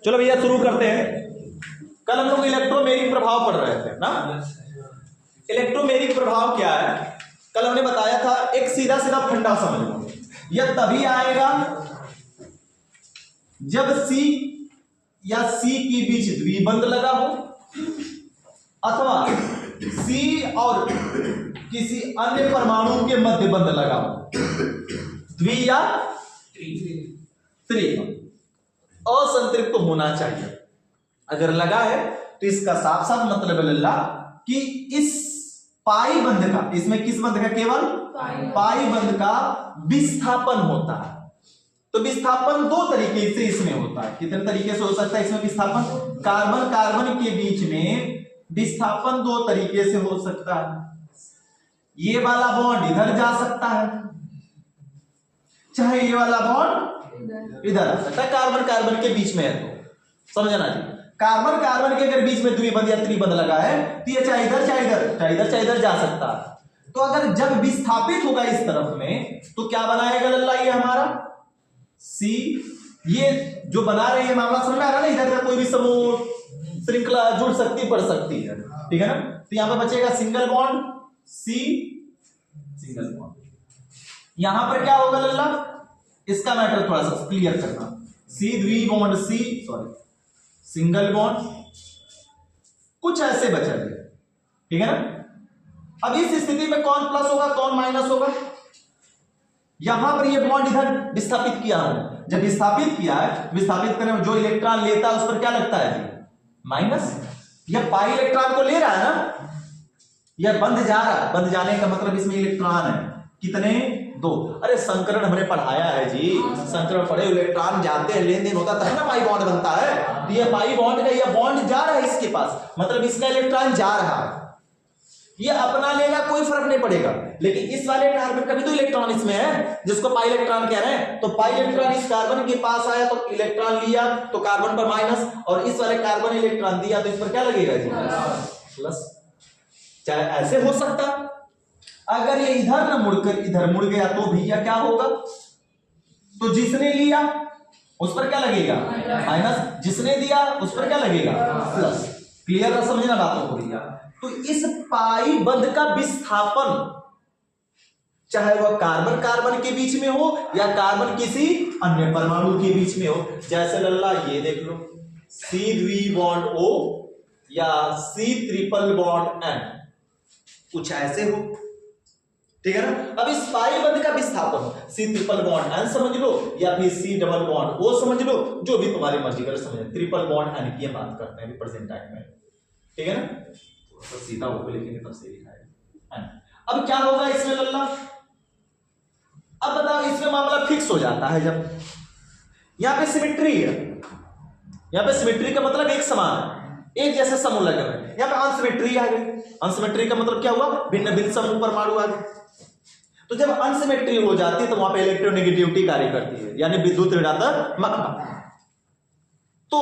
चलो भैया शुरू करते हैं। कल हम लोग इलेक्ट्रोमैग्नेटिक प्रभाव पढ़ रहे थे ना। इलेक्ट्रोमैग्नेटिक प्रभाव क्या है? कल हमने बताया था, एक सीधा सीधा फंडा समझ लो, यह तभी आएगा जब C या C के बीच द्विबंध लगा हो, अथवा C और किसी अन्य परमाणु के मध्य बंध लगा हो। द्वि या त्रिबंध असंतृप्त तो होना चाहिए। अगर लगा है तो इसका साफ साफ मतलब लल्ला कि इस पाई बंध का, इसमें किस बंध का, केवल पाई बंध का विस्थापन होता है। तो विस्थापन दो तरीके से इसमें होता है। कितने तरीके से हो सकता है इसमें विस्थापन? कार्बन कार्बन के बीच में विस्थापन दो तरीके से हो सकता है। ये वाला बॉन्ड इधर जा सकता है, चाहे ये वाला बॉन्ड इधर आ सकता है। कार्बन कार्बन के बीच में है तो समझना जी, कार्बन कार्बन के अगर बीच में द्विबंध या त्रिबंध लगा है तो ये चाहे इधर चाहे इधर, चाहे इधर चाहे इधर जा सकता है। तो अगर जब विस्थापित होगा इस तरफ में तो क्या बनाएगा लल्ला ये हमारा C। ये जो बना रहे हैं मामला समझ में आ रहा है ना, इधर कोई भी समूह श्रृंखला जुड़ सकती पड़ सकती है, ठीक है ना। तो यहां पर बचेगा single bond C, single bond. यहां पर क्या होगा लल्ला, इसका मैटर थोड़ा सा क्लियर करना। C द्वि bond C, sorry single bond, कुछ ऐसे बचा है, ठीक है ना। अब इस स्थिति में कौन प्लस होगा कौन माइनस होगा? यहां पर ये बॉन्ड इधर विस्थापित किया है, जब विस्थापित किया है, विस्थापित करने में जो इलेक्ट्रॉन लेता है उस पर क्या लगता है जी? माइनस। यह पाई इलेक्ट्रॉन को ले रहा है ना, यह बंध जा रहा है। बंध जाने का मतलब इसमें इलेक्ट्रॉन है कितने? दो। अरे संकरण हमने पढ़ाया है जी, संकरण पढ़े, इलेक्ट्रॉन जाते हैं, लेन देन होता है ना पाई बॉन्ड बनता है। तो ये पाई बॉन्ड का, ये बॉन्ड जा रहा है इसके पास, मतलब इसका इलेक्ट्रॉन जा रहा है। ये अपना लेगा कोई फर्क नहीं पड़ेगा, लेकिन इस वाले कार्बन का भी तो इलेक्ट्रॉन इसमें है जिसको पाई इलेक्ट्रॉन कह रहे हैं। तो पाई इलेक्ट्रॉन इस कार्बन के पास आया तो इलेक्ट्रॉन लिया तो कार्बन पर माइनस, और इस वाले कार्बन इलेक्ट्रॉन दिया तो इस पर क्या लगेगा जी? प्लस। चाहे ऐसे हो सकता, अगर ये इधर न मुड़कर इधर मुड़ गया तो भैया क्या होगा? तो जिसने लिया उस पर क्या लगेगा? माइनस। जिसने दिया उस पर क्या लगेगा? प्लस। क्लियर है? समझना बातों को भैया। तो इस पाई बंध का विस्थापन, चाहे वह कार्बन कार्बन के बीच में हो या कार्बन किसी अन्य परमाणु के बीच में हो, जैसे लल्ला ये देख लो, C द्वि बॉन्ड O या C ट्रिपल बॉन्ड N, कुछ ऐसे हो, ठीक है ना। अब इस पाई बंध का विस्थापन C ट्रिपल बॉन्ड N समझ लो या फिर C डबल बॉन्ड O समझ लो, जो भी तुम्हारी मर्जी करे समझ। ट्रिपल बॉन्ड N की बात करते हैं प्रेजेंट टाइम में, ठीक है ना। तो सीधा ऊपर लिखेंगे तब से लिखा है। अब क्या होगा इसमें लल्ला? अब बताओ, इसमें मामला फिक्स हो जाता है जब यहां पे सिमेट्री है। यहां पे सिमेट्री का मतलब एक समान है, एक जैसे समूह लगे हुए। यहां पे अनसिमेट्री आ गई। अनसिमेट्री का मतलब क्या हुआ? भिन्न भिन्न समूह परमाणु आ गए। तो जब अनसिमेट्री हो जाती है तो वहां पे इलेक्ट्रोनेगेटिविटी कार्य करती है, यानी विद्युत ऋणात्मक। तो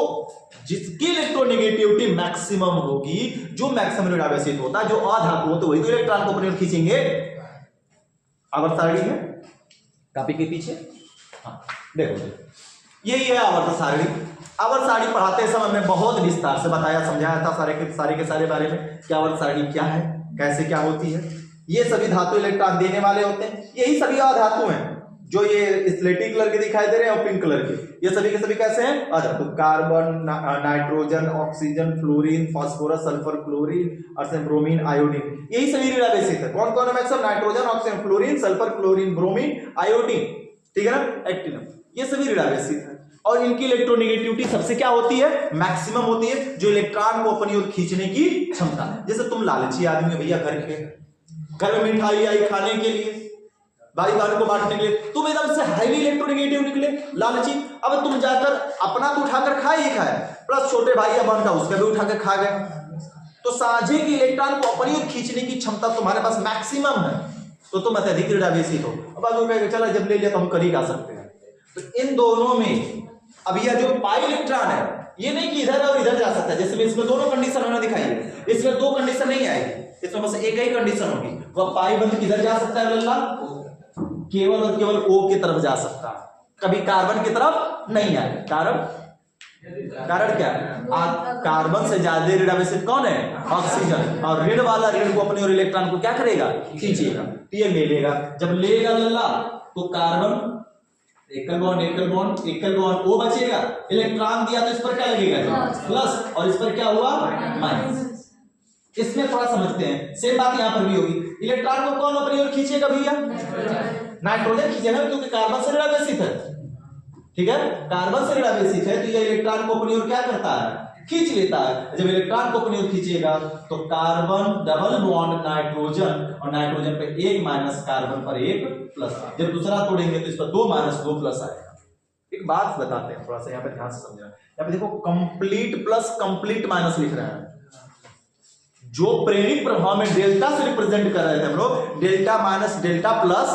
जिसकी इलेक्ट्रोनेगेटिविटी मैक्सिमम होगी, जो मैक्सिमम ऋणावेशित होता है, जो अधातु हो, तो वही तो इलेक्ट्रॉन को अपनी ओर खींचेंगे। आवर्त सारणी है कॉपी के पीछे, हाँ देखो यही है आवर्त सारणी। आवर्त सारणी पढ़ाते समय मैं बहुत विस्तार से बताया समझाया था सारे के सारे बारे में कि आवर्त सारणी क्या है, कैसे क्या होती है। ये सभी धातु इलेक्ट्रॉन देने वाले होते हैं, यही सभी अधातु हैं। जो ये स्लेटी कलर के दिखाई दे रहे हैं और पिंक कलर के, ये सभी के सभी कैसे हैं? अधातु। Carbon, nitrogen, oxygen, fluorine, phosphorus, sulphur, chlorine, arsenic, bromine, iodine, यही सभी ऋणावेशित है। कौन कौन है maximum? Nitrogen, oxygen, fluorine, sulphur, chlorine, bromine, iodine, ठीक है ना, एक्टिनम, ये सभी ऋणावेशित है। और इनकी इलेक्ट्रोनेगेटिविटी सबसे क्या होती है? मैक्सिमम होती है, जो इलेक्ट्रॉन को अपनी ओर खींचने की क्षमता है। जैसे तुम लालची आदमी हो भैया, घर में मिठाई आई खाने के लिए, भाई बहन को बांटने के लिए, तुम एकदम से हाईली इलेक्ट्रोनेगेटिव निकले, लालची। अब तुम जाकर अपना तो उठाकर खा ही खाया, प्लस छोटे भाई या बहन का उसका भी उठाकर खा गए। तो साझे के इलेक्ट्रॉन को अपनी ओर खींचने की क्षमता तुम्हारे पास मैक्सिमम है, तो तुम अत्यधिक ऋणावेशित हो। अब आगे कहेगा चला जब ले लिया तो हम कर ही खा सकते हैं। तो इन दोनों में अब यह जो पाई इलेक्ट्रॉन है, ये नहीं कि इधर और इधर जा सकता है। जैसे इसमें दोनों कंडीशन होना दिखाई है, इसमें दो कंडीशन नहीं आएगी, इसमें बस एक ही कंडीशन होगी। वह पाई बंध किधर जा सकता है लल्ला? केवल और केवल O की तरफ जा सकता है, कभी कार्बन की तरफ नहीं आए। कारण कारण क्या है? कार्बन से ज्यादा ऋण एसिड कौन है? ऑक्सीजन। और ऋण वाला ऋण को अपनी और इलेक्ट्रॉन को क्या करेगा? खींचेगा। तो ये ले लेगा। जब लेगा लल्ला तो कार्बन एकल बॉन्ड O बचेगा, इलेक्ट्रॉन दिया तो इस पर क्या लगेगा? प्लस, और इस पर क्या हुआ? माइनस। इसमें थोड़ा समझते हैं। सेम बात यहां पर भी होगी। इलेक्ट्रॉन को कौन अपनी ओर खींचेगा भैया? नाइट्रोजन खींचेगा, क्योंकि कार्बन से ऋण बेसिक है। ठीक है, कार्बन से ऋण बेसिक है तो ये इलेक्ट्रॉन को अपनी ओर क्या करता है? खींच लेता है। जब इलेक्ट्रॉन को अपनी ओर खींचेगा तो कार्बन डबल बॉन्ड नाइट्रोजन, और नाइट्रोजन पे एक माइनस, कार्बन पर एक प्लस। जब दूसरा तोड़ेंगे तो इस पर 2 माइनस 2 प्लस आएगा। एक बात बताते हैं, थोड़ा सा यहाँ पे ध्यान से समझना। यहाँ पे देखो कंप्लीट प्लस कंप्लीट माइनस लिख रहे हैं। जो प्रेरित प्रभाव में डेल्टा से रिप्रेजेंट कर रहे थे हम लोग, डेल्टा माइनस डेल्टा प्लस,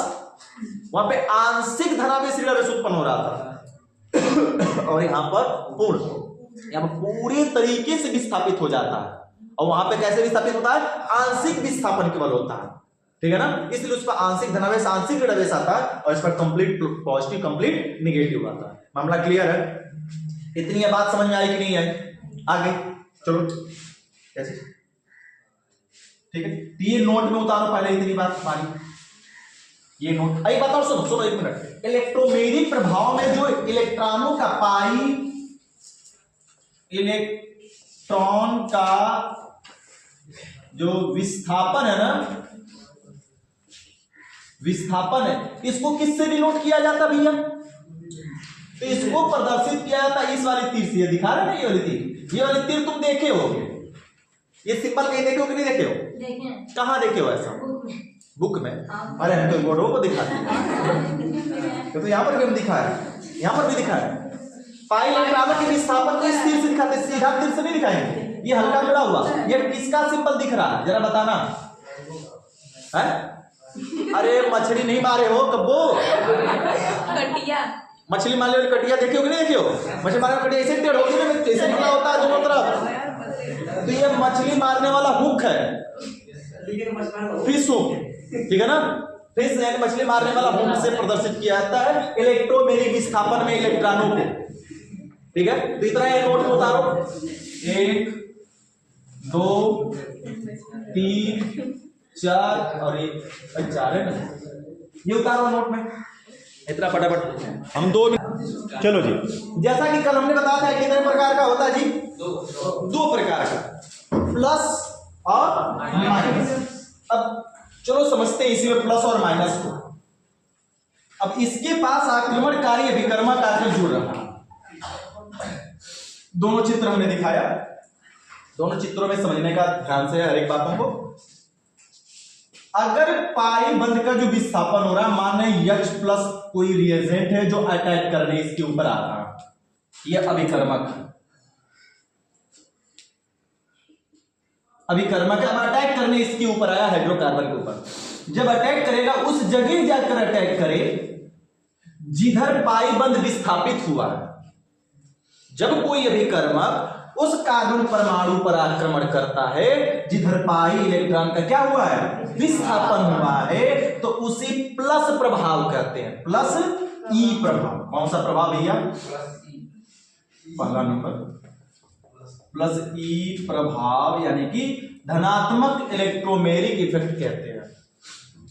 वहां पे आंशिक धनावेश ऋण आवेश उत्पन्न हो रहा था। और यहां पर पूर्ण, यहां पर पूरे तरीके से विस्थापित हो जाता है। और वहां पे कैसे विस्थापित होता है? आंशिक विस्थापन केवल होता है। ठीक है ना, इसलिए उस पर आंशिक धनावेश आंशिक ऋण आवेश आता है, और इस पर कंप्लीट पॉजिटिव कंप्लीट नेगेटिव आता है। मामला क्लियर है? इतनी ये बात समझ में आई कि नहीं आई? आगे चलो कैसे? ठीक है, ये नोट में उतारो पहले इतनी बात हमारी। ये नोट एक बात और सुनो एक मिनट। इलेक्ट्रोमैग्नेटिक प्रभाव में जो इलेक्ट्रॉनों का इलेक्ट्रॉन का जो विस्थापन है ना, विस्थापन है, इसको किससे डिनोट किया जाता भैया? तो इसको प्रदर्शित किया जाता इस वाली तीर से। दिखा रहे ना ये वाली तीर, ये वाली तीर तुम देखे होगे। ये सिंबल कहीं देखे हो कि नहीं देखे हो? देखे। कहां देखे हो ऐसा? बुक में। अरे हम तो बोर्डों को दिखाते हैं, तो यहाँ पर भी हम दिखाया, यहाँ पर भी दिखाया। पाई इलेक्ट्रॉनों के विस्थापन को इस तीर से दिखाते, सीधा तीर से नहीं दिखाएंगे। ये हल्का जुड़ा हुआ, ये किसका सिंबल दिख रहा है जरा बताना है? अरे मछली नहीं मारे हो कब्बो? कटिया मछली मारने वाली कटिया देखे हो कि नहीं देखे हो? मछली मारने वाली कटिया ऐसे टेढ़ होती है, ऐसे निकला होता है दोनों तरफ। तो ये मछली मारने वाला हुक है, फिश हुक। ठीक है ना, फिश यानी मछली मारने वाला हुक से प्रदर्शित किया जाता है इलेक्ट्रोमैग्नेटिक विस्थापन में इलेक्ट्रॉनों को। ठीक है, तो इतना ये नोट में उतारो। 1 2 3 4 और 1 4 है ना, ये उतारो नोट में इतना फटाफट। हम 2 मिनट। चलो जी, जैसा कि कल हमने बताया था कितने प्रकार का होता है जी? 2 प्रकार का, प्लस और माइनस। अब चलो समझते हैं इसी में प्लस और माइनस को। अब इसके पास आक्रमणकारी अभिकर्मक आकर जुड़ रहा। दोनों चित्र हमने दिखाया, दोनों चित्रों में समझने का ध्यान से हर एक बातों को। अगर पाई बंध का जो विस्थापन हो रहा है, मान लें H प्लस कोई रिएजेंट है जो अटैक करने इसके ऊपर आ रहा है, यह अभिकर्मक है। अभिकर्मक अब अटैक करने इसके ऊपर आया हाइड्रोकार्बन के ऊपर। जब अटैक करेगा उस जगह जाकर अटैक करे जिधर पाई बंध विस्थापित हुआ है। जब कोई अभिकर्मक उस कार्बन परमाणु पर आक्रमण करता है जिधर पाई इलेक्ट्रॉन का क्या हुआ है? विस्थापन हुआ है, तो उसे प्लस प्रभाव कहते हैं। प्लस ई प्रभाव। कौन सा प्रभाव भैया? पहला नंबर प्लस ई प्रभाव, यानी कि धनात्मक इलेक्ट्रोमैग्नेटिक इफेक्ट कहते हैं।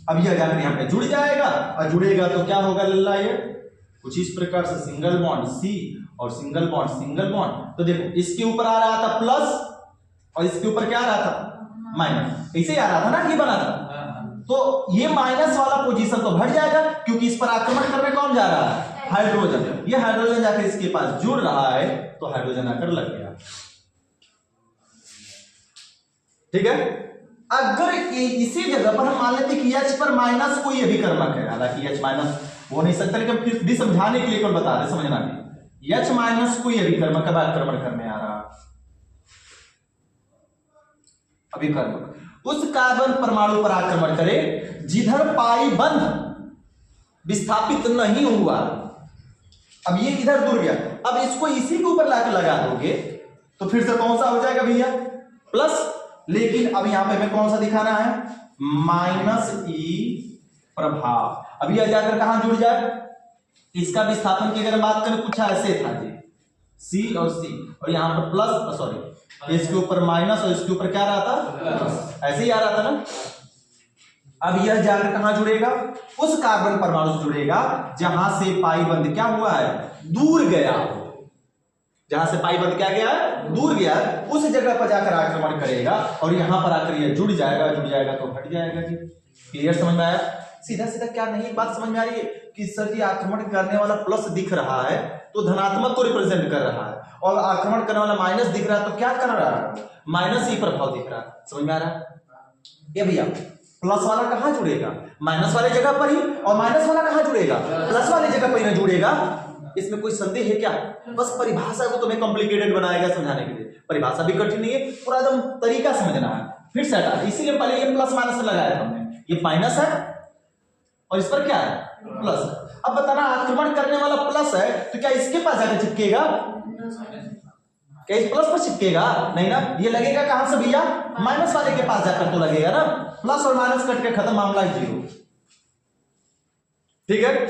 अब यह जाकर यहां पे जुड़ जाएगा, और जुड़ेगा तो क्या होगा लल्ला? ये कुछ इस प्रकार से सिंगल बॉन्ड सी और सिंगल बॉन्ड। तो देखो इसके ऊपर आ रहा था प्लस और इसके ऊपर क्या आ रहा था? माइनस। ऐसे ही आ रहा था ना, ये बना था। तो ये माइनस वाला पोजीशन तो बढ़ जाएगा, क्योंकि इस पर आक्रमण करने कौन जा रहा है? हाइड्रोजन। ये हाइड्रोजन जाकर इसके पास जुड़ रहा है, तो हाइड्रोजन आकर लग गया। ठीक है, अगर इसी जगह पर हम मान लेते कि H पर माइनस कोई अभिकर्मक है, हालांकि H माइनस हो नहीं सकता, लेकिन फिर भी समझाने के लिए कौन बता रहे, समझना नहीं। H माइनस कोई अभिकर्मक का आक्रमण करने आ रहा, अभिकर्मक उस कार्बन परमाणु पर आक्रमण करे जिधर पाई बंध विस्थापित नहीं हुआ। अब ये इधर दूर गया, अब इसको इसी के ऊपर लाकर लगा दोगे तो फिर से कौन सा हो जाएगा भैया? प्लस। लेकिन अब यहां पे हमें कौन सा दिखाना है? माइनस ई प्रभाव। अब यह जाकर कहां जुड़ जाए? इसका विस्थापन की अगर बात करें कुछ ऐसे था जी, सी और सी, और यहाँ पर प्लस, सॉरी इसके ऊपर माइनस और इसके ऊपर क्या रहा था, ऐसे ही आ रहा था ना। अब यह जाकर कहां जुड़ेगा, उस कार्बन परमाणु से जुड़ेगा जहां से पाई बंध क्या हुआ है, दूर गया। जहां से पाई बंध क्या गया है, दूर गया, उस जगह पर जाकर आक्रमण करेगा और यहां पर आकर यह जुड़ जाएगा तो हट जाएगा जी। क्लियर, समझ में आया? सीधा सीधा क्या नहीं बात समझ में आ रही है कि सर जी आक्रमण करने वाला प्लस दिख रहा है तो धनात्मक को रिप्रेजेंट कर रहा है, और आक्रमण करने वाला माइनस दिख रहा है तो क्या कर रहा है, माइनस ही प्रभाव दिख रहा है। समझ में आ रहा है? ये भैया प्लस वाला कहां जुड़ेगा, माइनस वाले जगह पर ही, और माइनस वाला कहां जुड़ेगा, प्लस वाले जगह पर ही जुड़ेगा। इसमें कोई संदेह है क्या? बस परिभाषा को तुम्हें कॉम्प्लिकेटेड बनाएगा समझाने के लिए। परिभाषा भी कठिन नहीं है, पूरा एकदम तरीका समझना है। फिर से हटा, इसीलिए पहले ये प्लस माइनस लगाया था हमने, ये माइनस है और इस पर क्या है, प्लस है। अब बताना आक्रमण करने वाला प्लस है तो क्या इसके पास जाकर चिपकेगा, क्या इस प्लस पर चिपकेगा? नहीं ना, ये लगेगा कहां से भैया, माइनस वाले के पास जाकर तो लगेगा ना। प्लस और माइनस कट के खत्म, मामला जीरो। ठीक है,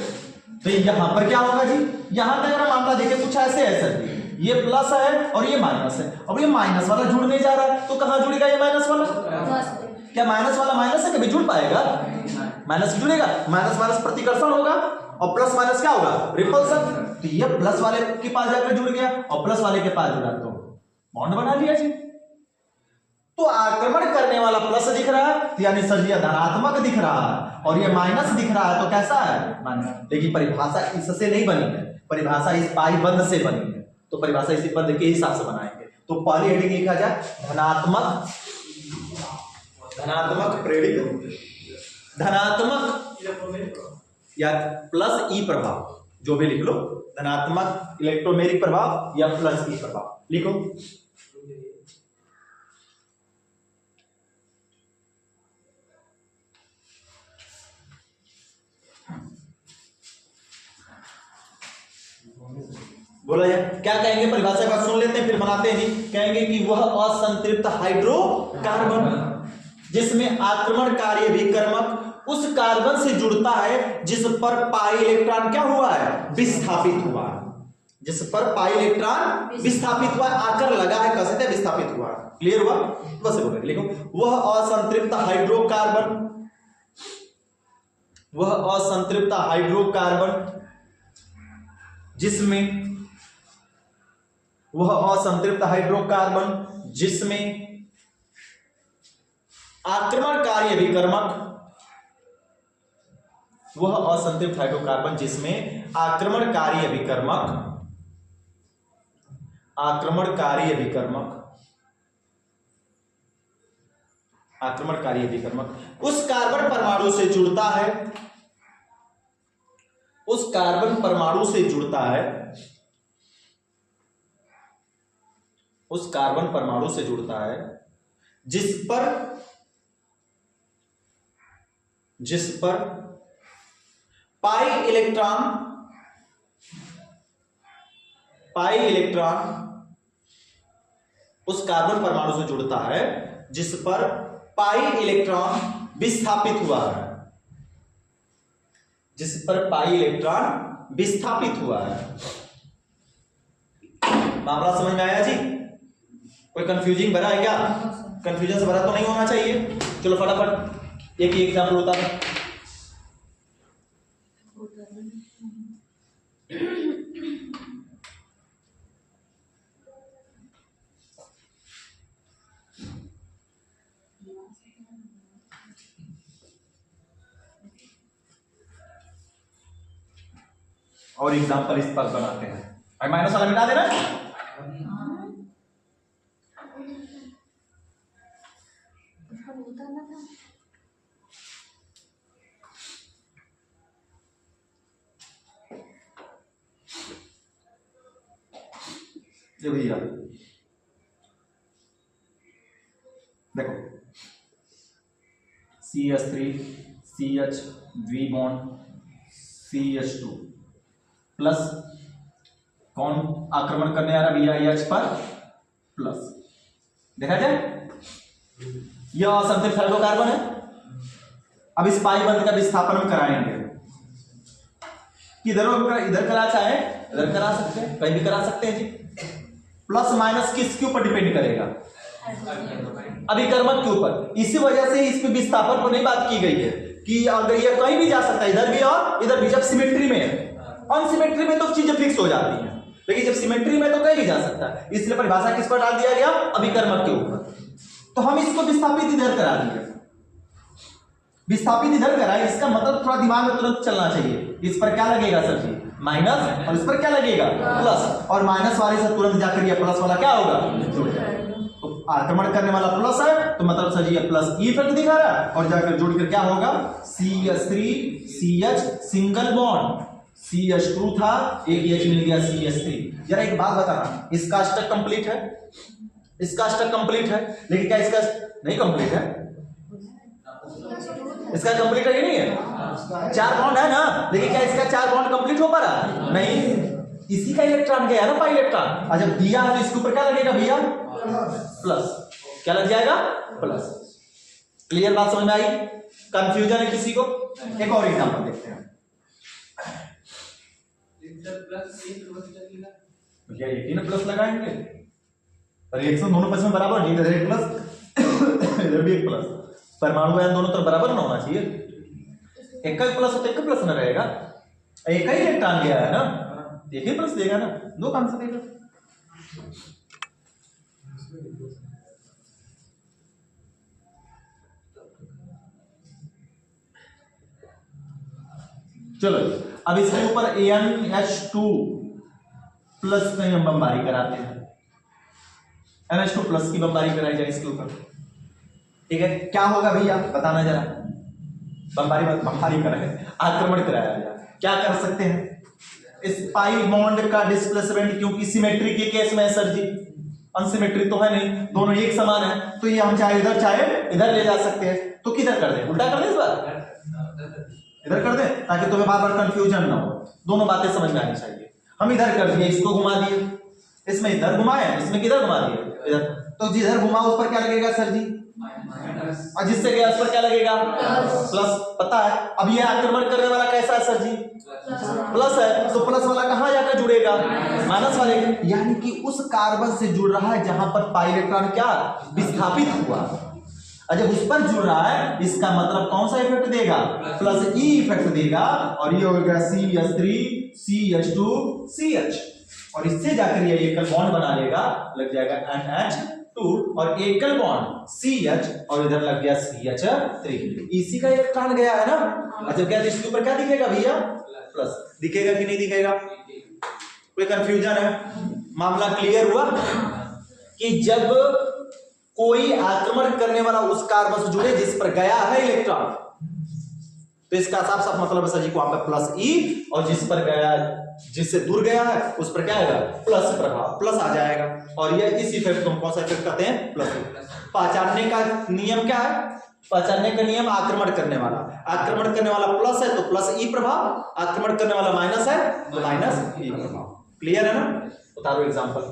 तो यहां पर क्या होगा जी, यहां का जरा मामला देखिए, कुछ ऐसे है सर, ये प्लस है और ये माइनस है। अब ये माइनस वाला जुड़ने जा रहा है तो कहां जुड़ेगा ये माइनस वाला? क्या माइनस वाला माइनस से कभी जुड़ पाएगा? माइनस जुड़ेगा, माइनस माइनस प्रतिकर्षण होगा और प्लस माइनस क्या होगा, रिपल्सन। तो ये प्लस वाले के पास जाकर जुड़ गया और प्लस वाले के पास जुड़ा तो बॉन्ड बना लिया जी। तो आक्रमण करने वाला प्लस दिख रहा है यानी सर जी धनात्मक दिख रहा है, और ये माइनस दिख रहा है तो कैसा है, माइनस। लेकिन परिभाषा इससे नहीं बनी है, परिभाषा इस पाई बंध से बनी है, तो परिभाषा इसी बंध के हिसाब से बनाएंगे। तो पहली हेडिंग लिखा जाए धनात्मक, धनात्मक प्रेरित, धनात्मक या प्लस ई प्रभाव, जो भी लिख लो, धनात्मक इलेक्ट्रोमेरिक प्रभाव या प्लस ई प्रभाव लिखो। बोला जाए क्या कहेंगे, परिभाषा का सुन लेते हैं फिर बनाते हैं जी। कहेंगे कि वह असंतृप्त हाइड्रोकार्बन जिसमें आक्रमणकारी अभिकर्मक उस कार्बन से जुड़ता है जिस पर पाई इलेक्ट्रॉन क्या हुआ है, विस्थापित हुआ है, जिस पर पाई इलेक्ट्रॉन विस्थापित हुआ, आकर लगा है, कैसे थे, विस्थापित हुआ। क्लियर हुआ? बस लिखो, वह असंतृप्त हाइड्रोकार्बन, वह असंतृप्त हाइड्रोकार्बन जिसमें, वह असंतृप्त हाइड्रोकार्बन जिसमें आक्रमणकारी अभिकर्मक, वह असंतृप्त हाइड्रोकार्बन जिसमें आक्रमणकारी अभिकर्मक, आक्रमणकारी अभिकर्मक, आक्रमणकारी अभिकर्मक उस कार्बन परमाणु से जुड़ता है, उस कार्बन परमाणु से जुड़ता है, उस कार्बन परमाणु से जुड़ता है जिस पर पाई इलेक्ट्रॉन उस कार्बन परमाणु से जुड़ता है जिस पर पाई इलेक्ट्रॉन विस्थापित हुआ है, जिस पर पाई इलेक्ट्रॉन विस्थापित हुआ है। मामला समझ में आया जी? कोई कंफ्यूजिंग भरा है क्या? कंफ्यूजन से भरा तो नहीं होना चाहिए। चलो फटाफट एक ही एग्जाम्पल होता है। और एग्जाम्पल इस पर बनाते हैं। भाई माइनस वाला मिटा देना। ये भैया देखो CH3 CH द्वी बॉन्ड CH2 प्लस कौन आक्रमण करने आ रहा भैया H पर प्लस। देखा जाए यह असंतृप्त हाइड्रोकार्बन है। अब इस पाई बंध का विस्थापन हम कराएंगे। इधर करा चाहे इधर करा सकते हैं, कहीं भी करा सकते हैं जी। प्लस माइनस किसके ऊपर डिपेंड करेगा? अभिकर्मक के ऊपर। इसी वजह से इस पे विस्थापन पर नहीं बात की गई है कि अगर ये कहीं भी जा सकता है, इधर भी और इधर भी, जब सिमेट्री में है। अनसिमेट्री में तो चीजें फिक्स हो जाती हैं, लेकिन जब सिमेट्री में तो कहीं भी जा सकता है, इसलिए परिभाषा किस पर डाल दिया गया? अभिकर्मक के ऊपर। तो हम इसको विस्थापित इधर करा दिए, विस्थापित इधर कराए, इसका मतलब थोड़ा दिमाग में तुरंत चलना चाहिए। इस पर क्या लगेगा सर जी? माइनस, और इस पर क्या लगेगा? प्लस, और माइनस वाले से तुरंत जाकर ये प्लस वाला क्या होगा? जुड़ जाएगा। तो आक्रमण करने वाला प्लस है, तो मतलब सर जी ये प्लस ई इफेक्ट दिखा रहा है, और जाकर जोड़कर क्या होगा? CH3 CH single bond, CH2 था, एक H मिल गया CH3। जरा एक बात बताना, इसका अष्टक कंप्लीट है, इसका अष्टक कंप्लीट है, लेकिन क्या इसका नहीं कंप्लीट है? इसका कंप्लीट है कि नहीं है? 4 बॉन्ड है ना, लेकिन क्या इसका 4 बॉन्ड कंप्लीट हो पा रहा? नहीं, इसी का इलेक्ट्रॉन गया ना, पाई इलेक्ट्रॉन। और जब दिया है तो इसके ऊपर क्या लगेगा भैया? प्लस। क्या लग जाएगा? प्लस। क्लियर बात समझ में आई? कंफ्यूजन है किसी को? एक और एग्जांपल देखते हैं। भैया 18 प्लस लगाएंगे, रिएक्शन दोनों पक्ष में बराबर नहीं, इधर एक प्लस इधर भी एक प्लस, परमाणु आयन दोनों तरफ बराबर ना होना चाहिए। एक का प्लस हो तो एक का प्लस ना रहेगा, एक ही इलेक्ट्रॉन गया है ना, एक ही प्लस देगा ना, दो काम से देगा। चलो अब इसके ऊपर AnH2 प्लस कहीं हम बमबारी कराते हैं, NH2 प्लस की बमबारी कराई जाए इसके ऊपर, ठीक है? क्या होगा भैया बताना जरा। बमबारी कराए, आक्रमण कराया जाए, क्या कर सकते हैं? इस पाई बॉन्ड का डिस्प्लेसमेंट, क्योंकि सिमेट्री के केस में है सर जी, अनसिमेट्री तो है नहीं, दोनों एक समान है, तो ये हम चाहे इधर चाहे इधर ले जा सकते हैं। तो किधर कर दे? उल्टा कर दे, इस बार इधर कर दे, ताकि तुम्हें बार बार कंफ्यूजन ना हो, दोनों बातें समझ में आनी चाहिए। हम इधर कर दिए, इसको घुमा दिए, इसमें इधर घुमाए, इसमें किधर घुमा दिए? इधर। तो जिधर घुमा उस पर क्या लगेगा सर जी? और जिससे गया उस पर क्या लगेगा? प्लस। पता है अब ये आक्रमण करने वाला कैसा है सर जी? प्लस है, तो प्लस वाला कहां जाकर जुड़ेगा? माइनस वाले, यानी कि उस कार्बन से जुड़ रहा है जहां पर पाई इलेक्ट्रॉन क्या विस्थापित हुआ। और जब उस पर जुड़ रहा है, इसका मतलब कौन सा इफेक्ट देगा? प्लस ई इफेक्ट देगा, और ये हो गया CH3 CH2 CH, और इससे जाकर ये एकल बॉन्ड बना लेगा, लग जाएगा NH2, और एकल बॉन्ड CH, और इधर लग गया CH3। इसी का इलेक्ट्रॉन गया है ना। अच्छा क्या इसके ऊपर क्या दिखेगा भैया? प्लस दिखेगा कि नहीं दिखेगा? कोई कंफ्यूजन है? मामला क्लियर हुआ कि जब कोई आक्रमण करने वाला उस कार्बन से जुड़े जिस पर गया है इलेक्ट्रॉन, तो इसका साफ साफ मतलब है सर जी को वहां पर प्लस ई, और जिस पर गया, जिससे दूर गया है उस पर क्या आएगा? प्लस प्रभाव, प्लस आ जाएगा। और ये इस इफेक्ट को कौन सा इफेक्ट कहते हैं? प्लस। पहचानने का नियम क्या है? पहचानने का नियम आक्रमण करने वाला, आक्रमण करने वाला प्लस है तो प्लस ई प्रभाव, आक्रमण करने वाला माइनस है तो माइनस ई प्रभाव। क्लियर है ना? बता दो एग्जांपल।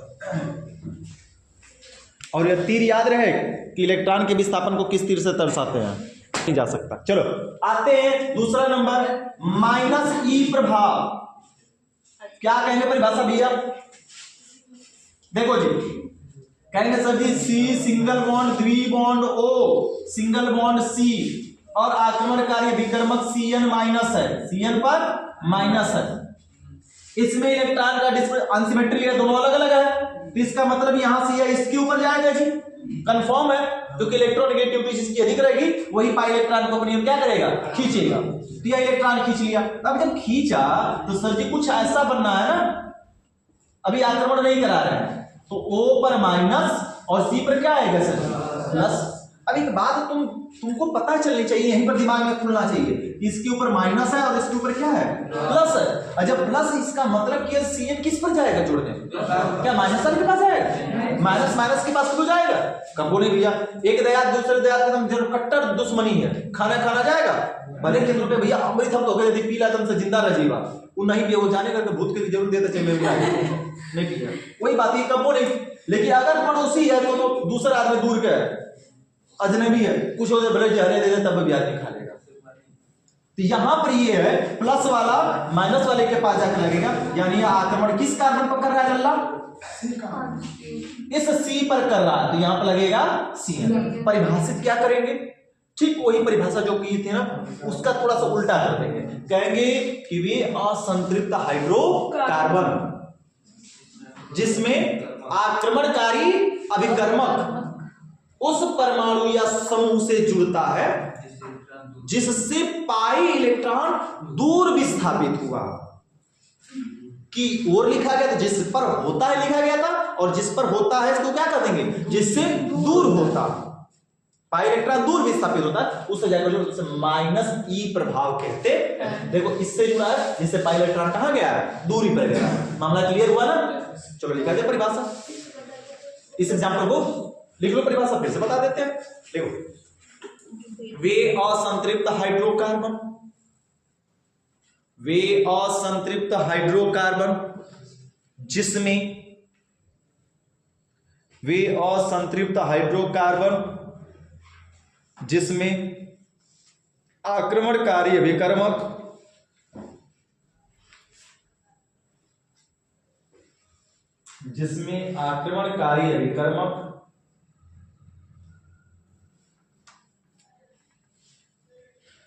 और यह तीर याद रहे कि इलेक्ट्रॉन के विस्थापन को किस तीर से दर्शाते हैं, नहीं जा सकता। चलो आते हैं दूसरा नंबर, माइनस ई प्रभाव। क्या कहेंगे परिभाषा भैया? देखो जी, कहेंगे सर जी C सिंगल बॉन्ड द्वि bond O single bond C, और आक्रमणकारी विकर्मक Cn माइनस है, Cn पर माइनस है। इसमें इलेक्ट्रॉन का डिस्प्लेसमेंट अनसिमेट्री है, दोनों अलग अलग है, तो इसका मतलब यहां से यह इसके ऊपर जाएगा जी, कंफर्म है, क्योंकि इलेक्ट्रोनेगेटिविटी जिसकी अधिक रहेगी वही पाई इलेक्ट्रॉन को अपनी क्या करेगा? खींचेगा। तो यह इलेक्ट्रॉन खींच लिया। अब जब खींचा तो सर जी कुछ ऐसा बनना है ना, अभी आक्रमण नहीं करा रहे हैं, तो O पर माइनस और C पर क्या आएगा सर? प्लस। अब एक बात तुमको पता चलनी चाहिए, यहीं पर दिमाग में खुलना चाहिए, इसके ऊपर माइनस है और इसके ऊपर क्या है? प्लस है। और जब प्लस, इसका मतलब कि Cn किस पर जाएगा जुड़ने? क्या माइनस वाले के पास जाएगा? माइनस माइनस के पास क्यों जाएगा? कबो नहीं भैया, एक दयात दूसरे दयात एकदम कट्टर दुश्मनी है, खाना जाएगा भले के रुपए भैया अमृत हम तो गए पीला तुमसे जिंदा रह जीवा, वो नहीं पिया, वो जाने करके भूत के जरूर देता चले नहीं पिया, वही बात है कबो नहीं। लेकिन अगर पड़ोसी है तो दूसरा आदमी दूर का है, अजनबी है, कुछ हो जाए भले जहरे दे दे तब भी आदमी खा लेगा। तो यहां पर ये है प्लस वाला माइनस वाले के पास जाकर लगेगा, यानी आक्रमण किस कार्बन पर कर रहा है अल्लाह? इस सी पर कर रहा है तो यहां पर लगेगा Cn। परिभाषित क्या करेंगे, ठीक वही परिभाषा जो की थी ना उसका थोड़ा सा उल्टा कर देंगे, कहेंगे कि वे असंतृप्त हाइड्रोकार्बन जिसमें आक्रमणकारी अभिकर्मक उस परमाणु या समूह से जुड़ता है जिससे पाई इलेक्ट्रॉन दूर विस्थापित हुआ, की ओर लिखा गया था, जिस पर होता है लिखा गया था, और जिस पर होता है इसको क्या कर देंगे, जिससे दूर होता, पाई इलेक्ट्रॉन दूर विस्थापित होता है उससे जाकर जो माइनस ई प्रभाव कहते हैं। देखो इससे जुड़ा है, जिससे पाई इलेक्ट्रॉन कहां गया है, दूरी पर गया। मामला क्लियर हुआ ना। चलो लिखा जाए परिभाषा, इस एग्जांपल को लिख लो, परिभाषा फिर से बता देते हैं। देखो वे असंतृप्त हाइड्रोकार्बन, वे असंतृप्त हाइड्रोकार्बन जिसमें, वे असंतृप्त हाइड्रोकार्बन जिसमें आक्रमणकारी अभिकर्मक जिसमें आक्रमणकारी अभिकर्मक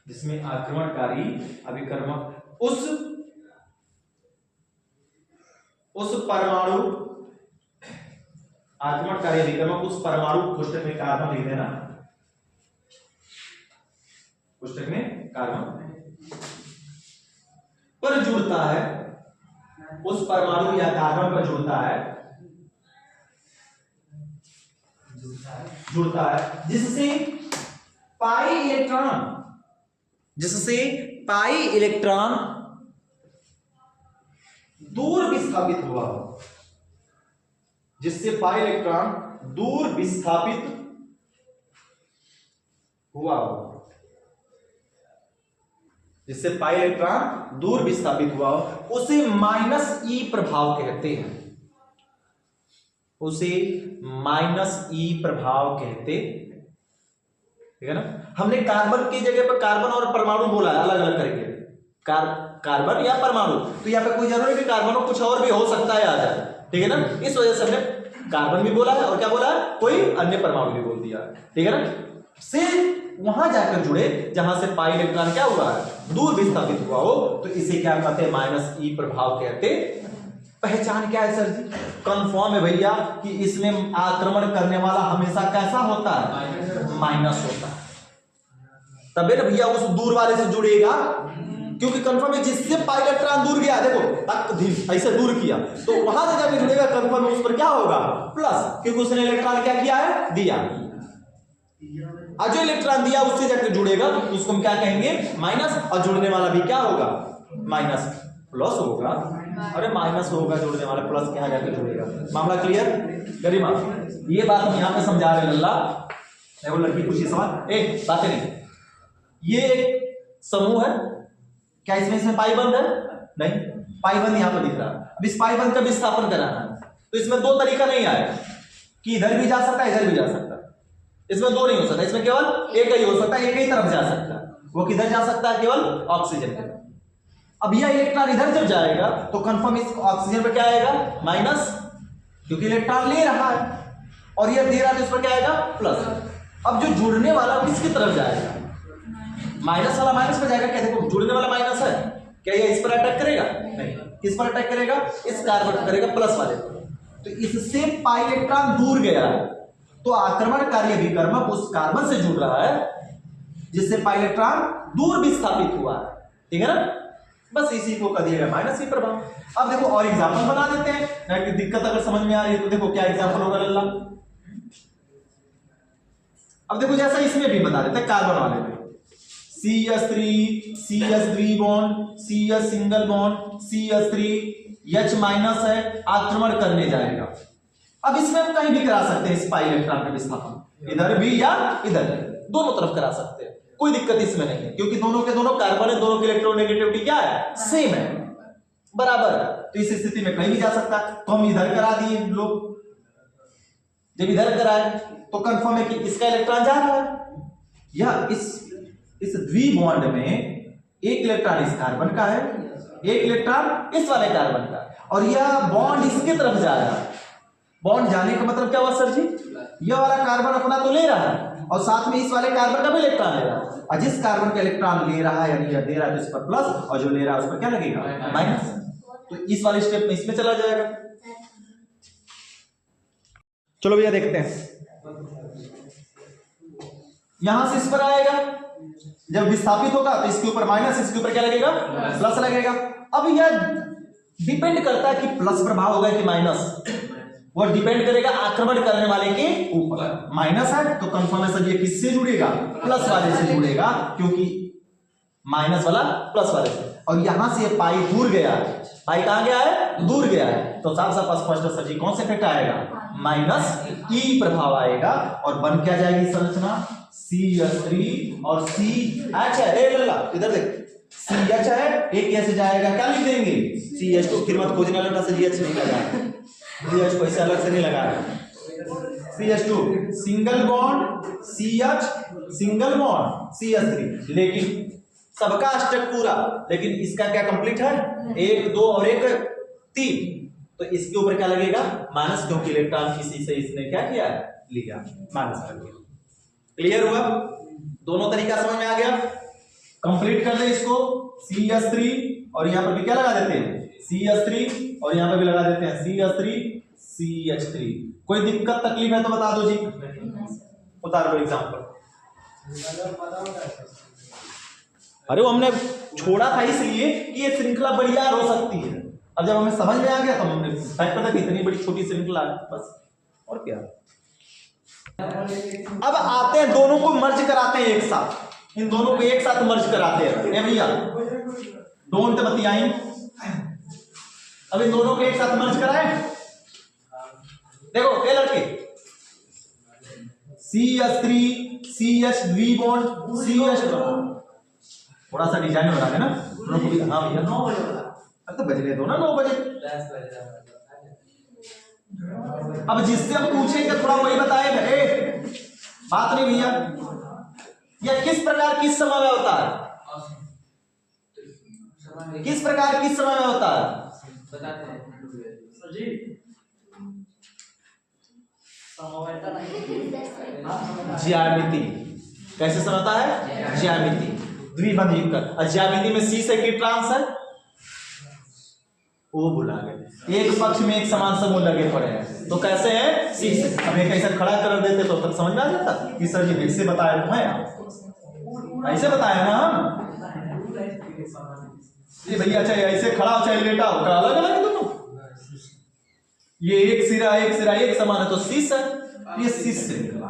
जिसमें आक्रमणकारी अभिकर्मक उस परमाणु, आक्रमणकारी अभिकर्मक उस परमाणु, पुस्तक में कार्बन लिख देना, पुस्तक में कार्बन पर जुड़ता है, उस परमाणु या कार्बन पर जुड़ता है जिससे पाई इलेक्ट्रॉन दूर विस्थापित हुआ, जिससे पाई इलेक्ट्रॉन दूर विस्थापित हुआ, जिससे पाई इलेक्ट्रॉन दूर विस्थापित हुआ उसे माइनस ई प्रभाव कहते हैं, उसे माइनस ई प्रभाव कहते, ठीक है ना। हमने कार्बन की जगह पर कार्बन और परमाणु बोला है अलग अलग करके, कार्बन या परमाणु, तो यहाँ पे कोई जरूरी नहीं कार्बन हो, कुछ और भी हो सकता है आ जाए, ठीक है ना। इस वजह से हमने कार्बन भी बोला है और क्या बोला है, कोई अन्य परमाणु भी बोल दिया, ठीक है ना। से वहां जाकर जुड़े जहां से पाई इलेक्ट्रॉन क्या हुआ है, दूर विस्थापित हुआ हो, तो इसे क्या कहते हैं, माइनस ई प्रभाव कहते। पहचान क्या है सर जी, कंफर्म है भैया कि इसमें आक्रमण करने वाला हमेशा कैसा होता है, माइनस होता है, तबे ना भैया उस दूर वाले से जुड़ेगा, क्योंकि कंफर्म है जिससे पाई इलेक्ट्रॉन दूर गया, देखो तक ऐसे दूर किया तो वहां से जाकर जुड़ेगा, कंफर्म है उस पर क्या होगा, प्लस, क्योंकि उसने इलेक्ट्रॉन क्या किया है, दिया, और जो इलेक्ट्रॉन दिया उससे जाकर जुड़ेगा उसको हम क्या कहेंगे, माइनस, और जुड़ने वाला भी क्या होगा, माइनस, प्लस होगा, अरे माइनस होगा जुड़ने वाला, प्लस के यहां जाकर जुड़ेगा। मामला क्लियर गरिमा, ये बात हम यहाँ पे समझा रहे हैं। लल्ला देखो लड़की पूछिए सवाल, एक बातें नहीं, ये एक समूह है, क्या इसमें पाई बंद है, नहीं, पाई बंद यहाँ पर दिख रहा है। अब इस पाई बंद का विस्थापन कराना है तो इसमें दो तरीका नहीं आएगा कि इधर भी जा सकता है इधर भी जा सकता है, इसमें दो नहीं हो सकता, इसमें केवल एक ही हो सकता है, एक ही तरफ जा सकता है, वो किधर जा सकता है, केवल ऑक्सीजन पे। अब यह इलेक्ट्रॉन इधर जब जाएगा तो कंफर्म इस ऑक्सीजन पे क्या आएगा, माइनस, क्योंकि इलेक्ट्रॉन ले रहा है, और यह दे रहा है तो इस पर क्या आएगा, प्लस। अब जो जुड़ने वाला किसकी तरफ जाएगा, माइनस वाला माइनस पे जाएगा, क्या देखो जुड़ने वाला माइनस है, क्या ये इस पर अटैक करेगा, नहीं, किस पर अटैक करेगा, इस कार्बन पर करेगा, प्लस वाले पर। तो इससे पाई इलेक्ट्रॉन दूर गया है तो आक्रमणकारी अभिकर्मक उस कार्बन से जुड़ रहा है जिससे पाई इलेक्ट्रॉन दूर विस्थापित हुआ है, ठीक है ना। बस इसी को कह दिया गया माइनस ई प्रभाव। अब देखो और एग्जांपल बना देते हैं कि दिक्कत अगर समझ में आ रही है तो देखो क्या एग्जांपल होगा लल्ला। अब देखो जैसा इसमें भी बता देते हैं कार्बन वाले में, CH3 CH3 bond, CH single bond, CH3 H minus है, आक्रमण करने जाएगा। अब इसमें हम कहीं भी करा सकते हैं इस पाई इलेक्ट्रॉन का विस्थापन, इधर भी या इधर, दोनों तरफ करा सकते हैं, कोई दिक्कत इसमें नहीं है, क्योंकि दोनों के दोनों कार्बन है, दोनों की इलेक्ट्रोनेगेटिविटी क्या है, सेम है, बराबर है। तो इस स्थिति में कहीं भी जा सकता है, तो हम इधर करा दिए लोग, जब इधर कराए तो कंफर्म है कि इसका इलेक्ट्रॉन जा रहा है, या इस द्विबॉन्ड में एक इलेक्ट्रॉन इस कार्बन का है, एक इलेक्ट्रॉन इस वाले कार्बन का, और यह बॉन्ड इसके तरफ जा रहा है, बॉन्ड जाने का मतलब क्या हुआ सर जी, ये वाला कार्बन अपना तो ले रहा है और साथ में इस वाले कार्बन का भी इलेक्ट्रॉन ले रहा है, और जिस कार्बन का इलेक्ट्रॉन ले रहा है यानी दे रहा है तो इस पर प्लस, और जो ले रहा है उस पर क्या लगेगा माइनस। तो इस वाले स्टेप में इसमें चला जाएगा। चलो भैया देखते हैं, यहां से इस पर आएगा, जब विस्थापित होगा तो इसके ऊपर माइनस, इसके ऊपर क्या लगेगा प्लस लगेगा। अब यह डिपेंड करता है कि प्लस प्रभाव होगा कि माइनस, वो डिपेंड करेगा आक्रमण करने वाले के ऊपर। माइनस है तो कंफर्मेशन ये किससे जुड़ेगा, प्लस वाले से जुड़ेगा, क्योंकि माइनस वाला प्लस वाले से। और यहां से पाई दूर गया, पाई कहां गया है, दूर गया है, तो साफ साफ स्पष्ट सर जी कौन से इफेक्ट आएगा, माइनस ई प्रभाव आएगा, और बन क्या जाएगी संरचना CH3 और CH है, इधर देख CH है, एक कैसे जाएगा, क्या लिख देंगे CH2, फिर मत खोजना लगा से CH नहीं लगा, CH को ऐसे अलग से नहीं लगा है, CH2 single bond CH, single bond CH3, लेकिन सबका अष्टक पूरा, लेकिन इसका क्या कंप्लीट है, 1 2 और 1 3, तो इसके ऊपर क्या लगेगा माइनस, क्योंकि इलेक्ट्रॉन किसी से इसने क्या किया लिया, माइनस कर दिया। क्लियर हुआ, दोनों तरीका समझ में आ गया। कंप्लीट कर दे इसको, CH3 और यहां पर भी क्या लगा देते हैं CH3, और यहां पर भी लगा देते हैं CH3 CH3। कोई दिक्कत तकलीफ है तो बता दो जी, उतार दो एग्जांपल। अरे वो हमने छोड़ा था इसलिए कि ये श्रृंखला बढ़िया हो सकती है, अब जब हमें समझ में आ गया तो हमने पता कि इतनी बड़ी छोटी श्रृंखला है बस, और क्या। अब आते हैं दोनों को मर्ज कराते हैं एक साथ, इन दोनों को एक साथ मर्ज कराते हैं भैया, डोंट बतियाई। अब इन दोनों को एक साथ मर्ज कराए, देखो ये लड़के CH3 CH3 बॉन्ड CH, थोड़ा सा डिजाइन बना है ना, हाँ भैया 9 बजे, अब तो बजने दो ना 9 बजे। अब जिससे हम पूछेंगे थोड़ा वही बताएगा, बात नहीं भैया, यह किस प्रकार किस समय में होता है, किस प्रकार किस समय में होता है बताते हैं जी। ज्यामिति कैसे समझता है, ज्यामिति द्विबंध युग्मक, और ज्यामिति में C से की ट्रांस है, वो भुला गए, एक पक्ष में एक समान समूह लगे पड़े हैं, तो कैसे है C से। अब एक ऐसा खड़ा कर देते तो तब समझ में आ जाता कि सर जी फिर से बताया तो है, ऐसे बताया ना ये भैया, चाहे ऐसे खड़ा हो चाहे लेटा हो, अलग अलग है दोनों, ये एक सिरा एक समान है तो शीश है, ये शीश श्रृंखला।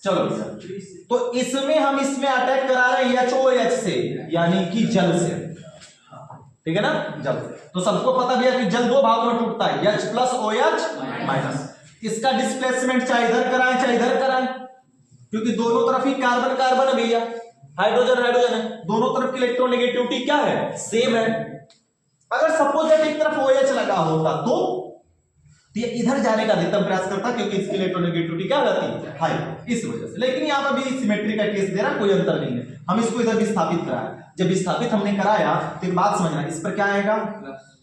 चलो तो इसमें हम इसमें अटैक करा रहे हैं HOH से, यानी कि जल से, ठीक है ना, जल से। तो सबको पता भी है कि जल दो भागों में टूटता है, H प्लस OH माइनस। इसका डिस्प्लेसमेंट चाहे इधर कराएं चाहे इधर कराएं, क्योंकि दोनों तरफ ही कार्बन कार्बन है भैया, हाइड्रोजन हाइड्रोजन है, दोनों तरफ की इलेक्ट्रोनेगेटिविटी क्या है, सेम है। अगर सपोज दैट एक तरफ OH लगा होता तो ये इधर जाने का अधिकतम प्रयास करता, क्योंकि इसकी इलेक्ट्रोनेगेटिविटी क्या रहती है, हाई, इस वजह से। लेकिन यहाँ पर भी सिमेट्री का केस दे रहा, कोई अंतर नहीं है, हम इसको इधर विस्थापित कराया, जब विस्थापित हमने कराया तो एक बात समझना, इस पर क्या आएगा